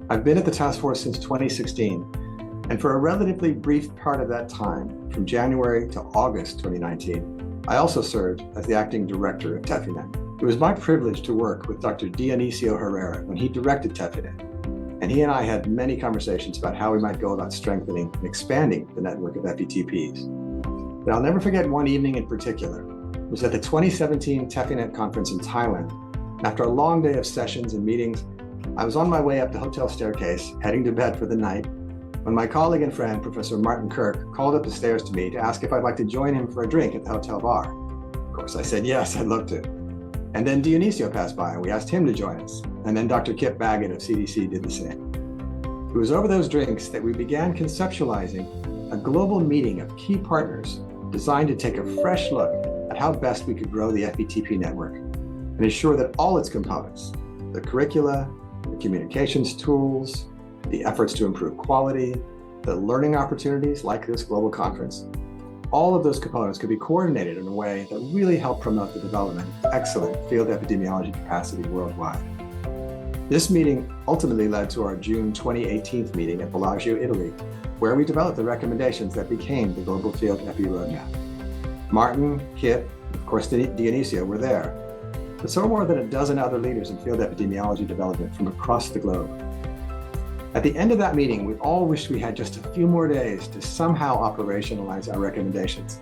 I've been at the task force since 2016, and for a relatively brief part of that time, from January to August 2019, I also served as the acting director of TEPHINET. It was my privilege to work with Dr. Dionisio Herrera when he directed TEPHINET, and he and I had many conversations about how we might go about strengthening and expanding the network of FETPs. But I'll never forget one evening in particular. It was at the 2017 TEPHINET conference in Thailand. After a long day of sessions and meetings, I was on my way up the hotel staircase, heading to bed for the night, when my colleague and friend, Professor Martin Kirk, called up the stairs to me to ask if I'd like to join him for a drink at the hotel bar. Of course, I said yes, I'd love to. And then Dionisio passed by and we asked him to join us. And then Dr. Kip Baggett of CDC did the same. It was over those drinks that we began conceptualizing a global meeting of key partners designed to take a fresh look at how best we could grow the FETP network and ensure that all its components, the curricula, the communications tools, the efforts to improve quality, the learning opportunities like this global conference, all of those components could be coordinated in a way that really helped promote the development of excellent field epidemiology capacity worldwide. This meeting ultimately led to our June 2018 meeting at Bellagio, Italy, where we developed the recommendations that became the Global Field Epi Roadmap. Martin, Kip, and of course Dionisio were there, but so were more than a dozen other leaders in field epidemiology development from across the globe. At the end of that meeting, we all wished we had just a few more days to somehow operationalize our recommendations,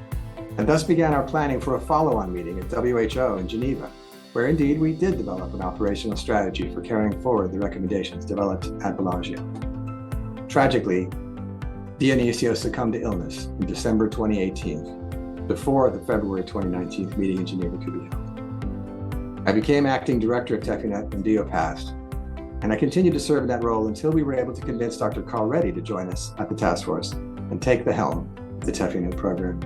and thus began our planning for a follow-on meeting at WHO in Geneva, where indeed we did develop an operational strategy for carrying forward the recommendations developed at Bellagio. Tragically, Dionisio succumbed to illness in December 2018, before the February 2019 meeting in Geneva could be held. I became acting director of TEPHINET when Dio passed, and I continued to serve in that role until we were able to convince Dr. Carl Reddy to join us at the task force and take the helm of the TEPHINET program.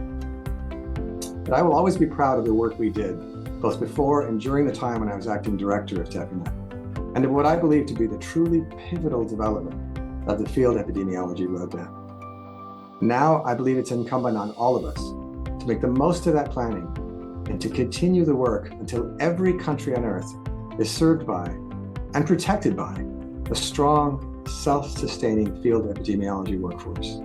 But I will always be proud of the work we did, both before and during the time when I was acting director of TEPHINET, and of what I believe to be the truly pivotal development of the Field Epidemiology Roadmap. Now, I believe it's incumbent on all of us to make the most of that planning and to continue the work until every country on Earth is served by and protected by a strong, self-sustaining field epidemiology workforce.